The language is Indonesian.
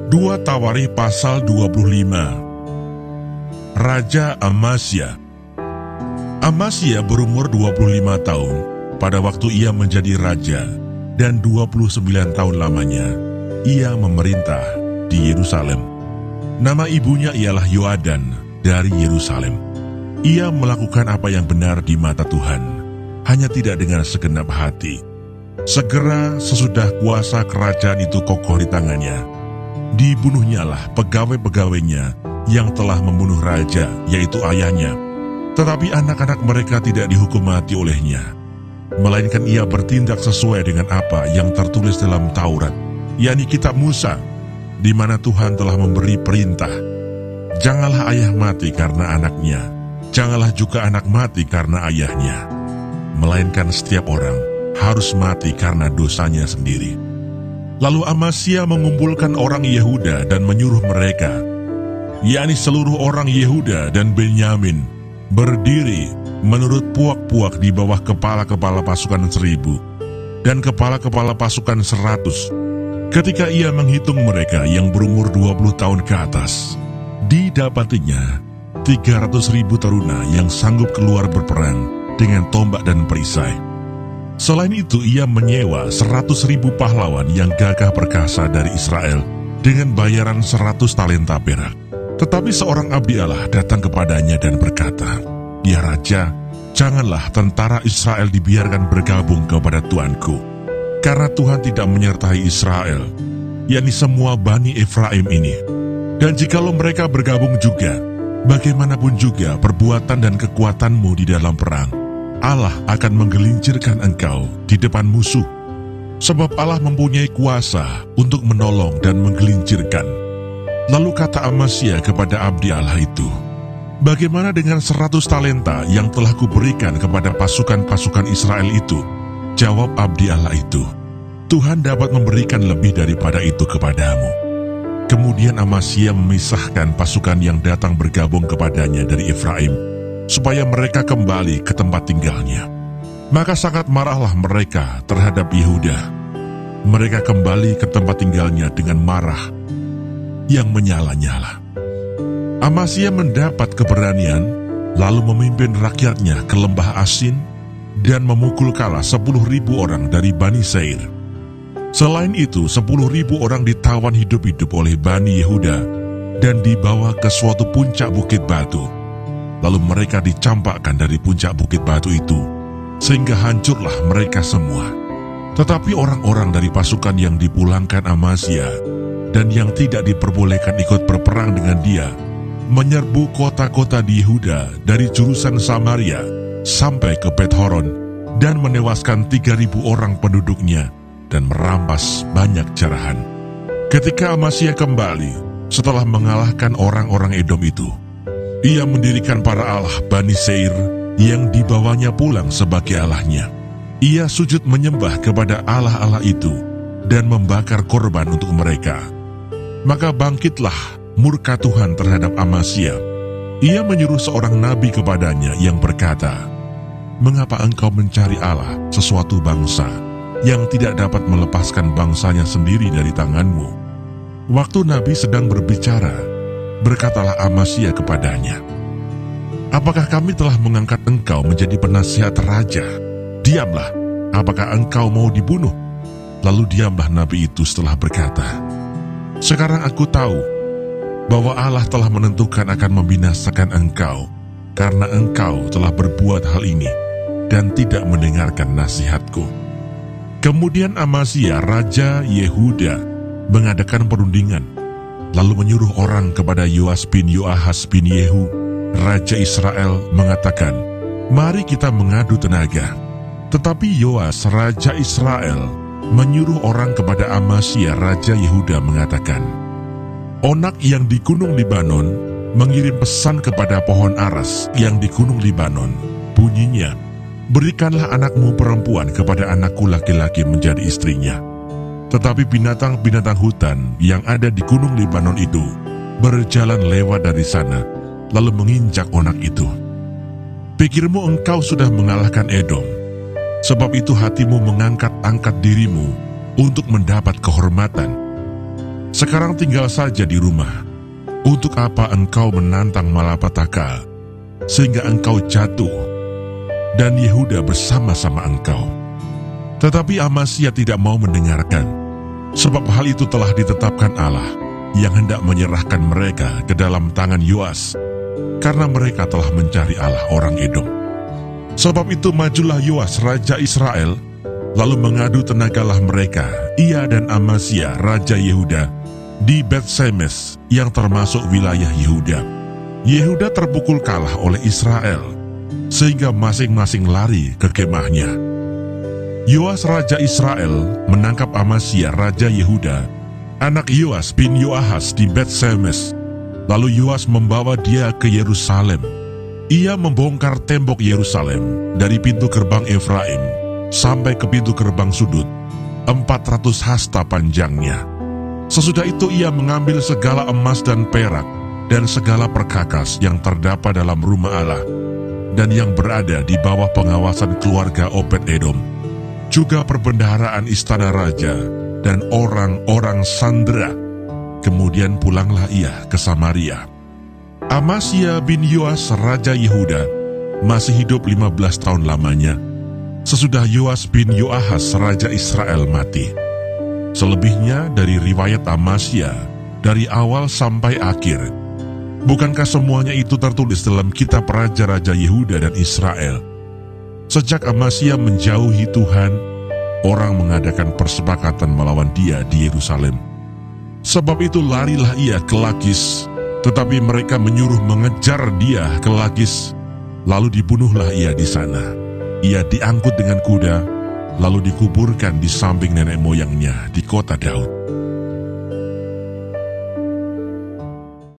2 Tawarikh pasal 25. Raja Amasya. Amasya berumur 25 tahun pada waktu ia menjadi raja, dan 29 tahun lamanya ia memerintah di Yerusalem. Nama ibunya ialah Yoadan dari Yerusalem. Ia melakukan apa yang benar di mata Tuhan, hanya tidak dengan segenap hati. Segera sesudah kuasa kerajaan itu kokoh di tangannya, dibunuhnyalah pegawai-pegawainya yang telah membunuh raja, yaitu ayahnya. Tetapi anak-anak mereka tidak dihukum mati olehnya, melainkan ia bertindak sesuai dengan apa yang tertulis dalam Taurat, yakni kitab Musa, di mana Tuhan telah memberi perintah, janganlah ayah mati karena anaknya, janganlah juga anak mati karena ayahnya, melainkan setiap orang harus mati karena dosanya sendiri. Lalu Amasya mengumpulkan orang Yehuda dan menyuruh mereka, yakni seluruh orang Yehuda dan Benyamin, berdiri menurut puak-puak di bawah kepala-kepala pasukan 1000 dan kepala-kepala pasukan 100. Ketika ia menghitung mereka yang berumur 20 tahun ke atas, didapatinya 300.000 taruna yang sanggup keluar berperang dengan tombak dan perisai. Selain itu, ia menyewa 100.000 pahlawan yang gagah perkasa dari Israel dengan bayaran 100 talenta perak. Tetapi seorang abdi Allah datang kepadanya dan berkata, "Ya Raja, janganlah tentara Israel dibiarkan bergabung kepada tuanku, karena Tuhan tidak menyertai Israel, yakni semua Bani Efraim ini. Dan jikalau mereka bergabung juga, bagaimanapun juga perbuatan dan kekuatanmu di dalam perang, Allah akan menggelincirkan engkau di depan musuh, sebab Allah mempunyai kuasa untuk menolong dan menggelincirkan." Lalu kata Amasya kepada abdi Allah itu, "Bagaimana dengan 100 talenta yang telah kuberikan kepada pasukan-pasukan Israel itu?" Jawab abdi Allah itu, "Tuhan dapat memberikan lebih daripada itu kepadamu." Kemudian Amasya memisahkan pasukan yang datang bergabung kepadanya dari Efraim, supaya mereka kembali ke tempat tinggalnya. Maka sangat marahlah mereka terhadap Yehuda. Mereka kembali ke tempat tinggalnya dengan marah yang menyala-nyala. Amasya mendapat keberanian, lalu memimpin rakyatnya ke lembah Asin dan memukul kalah 10.000 orang dari Bani Seir. Selain itu, 10.000 orang ditawan hidup-hidup oleh Bani Yehuda dan dibawa ke suatu puncak bukit batu. Lalu mereka dicampakkan dari puncak bukit batu itu, sehingga hancurlah mereka semua. Tetapi orang-orang dari pasukan yang dipulangkan Amasya dan yang tidak diperbolehkan ikut berperang dengan dia, menyerbu kota-kota di Yehuda dari jurusan Samaria sampai ke Bet-Horon dan menewaskan 3.000 orang penduduknya dan merampas banyak jarahan. Ketika Amasya kembali setelah mengalahkan orang-orang Edom itu, ia mendirikan para allah Bani Seir yang dibawanya pulang sebagai allahnya. Ia sujud menyembah kepada allah-allah itu dan membakar korban untuk mereka. Maka bangkitlah murka Tuhan terhadap Amasya. Ia menyuruh seorang nabi kepadanya yang berkata, "Mengapa engkau mencari Allah sesuatu bangsa yang tidak dapat melepaskan bangsanya sendiri dari tanganmu?" Waktu nabi sedang berbicara, berkatalah Amasya kepadanya, "Apakah kami telah mengangkat engkau menjadi penasihat raja? Diamlah, apakah engkau mau dibunuh?" Lalu diamlah nabi itu setelah berkata, "Sekarang aku tahu bahwa Allah telah menentukan akan membinasakan engkau, karena engkau telah berbuat hal ini dan tidak mendengarkan nasihatku." Kemudian Amasya, raja Yehuda, mengadakan perundingan, lalu menyuruh orang kepada Yoas bin Yoahas bin Yehu, raja Israel, mengatakan, "Mari kita mengadu tenaga." Tetapi Yoas, raja Israel, menyuruh orang kepada Amasya, raja Yehuda, mengatakan, "Onak yang di gunung Libanon mengirim pesan kepada pohon aras yang di gunung Libanon. Bunyinya, berikanlah anakmu perempuan kepada anakku laki-laki menjadi istrinya." Tetapi binatang-binatang hutan yang ada di gunung Libanon itu berjalan lewat dari sana, lalu menginjak onak itu. "Pikirmu engkau sudah mengalahkan Edom, sebab itu hatimu mengangkat-angkat dirimu untuk mendapat kehormatan. Sekarang tinggal saja di rumah. Untuk apa engkau menantang malapetaka, sehingga engkau jatuh, dan Yehuda bersama-sama engkau?" Tetapi Amasya tidak mau mendengarkan, sebab hal itu telah ditetapkan Allah yang hendak menyerahkan mereka ke dalam tangan Yoas, karena mereka telah mencari Allah orang Edom. Sebab itu majulah Yoas raja Israel, lalu mengadu tenagalah mereka, ia dan Amasya raja Yehuda, di Bet-Semes yang termasuk wilayah Yehuda. Yehuda terpukul kalah oleh Israel, sehingga masing-masing lari ke kemahnya. Yoas raja Israel menangkap Amasya raja Yehuda, anak Yoas bin Yoahas di Bet-Semes. Lalu Yoas membawa dia ke Yerusalem. Ia membongkar tembok Yerusalem dari pintu gerbang Efraim sampai ke pintu gerbang sudut, 400 hasta panjangnya. Sesudah itu ia mengambil segala emas dan perak dan segala perkakas yang terdapat dalam rumah Allah dan yang berada di bawah pengawasan keluarga Obed-Edom, juga perbendaharaan istana raja dan orang-orang sandera. Kemudian pulanglah ia ke Samaria. Amasya bin Yoas raja Yehuda masih hidup 15 tahun lamanya, sesudah Yoas bin Yoahas raja Israel mati. Selebihnya dari riwayat Amasya, dari awal sampai akhir, bukankah semuanya itu tertulis dalam kitab Raja-Raja Yehuda dan Israel? Sejak Amasya menjauhi Tuhan, orang mengadakan persepakatan melawan dia di Yerusalem. Sebab itu larilah ia ke Lakis, tetapi mereka menyuruh mengejar dia ke Lakis, lalu dibunuhlah ia di sana. Ia diangkut dengan kuda, lalu dikuburkan di samping nenek moyangnya di kota Daud.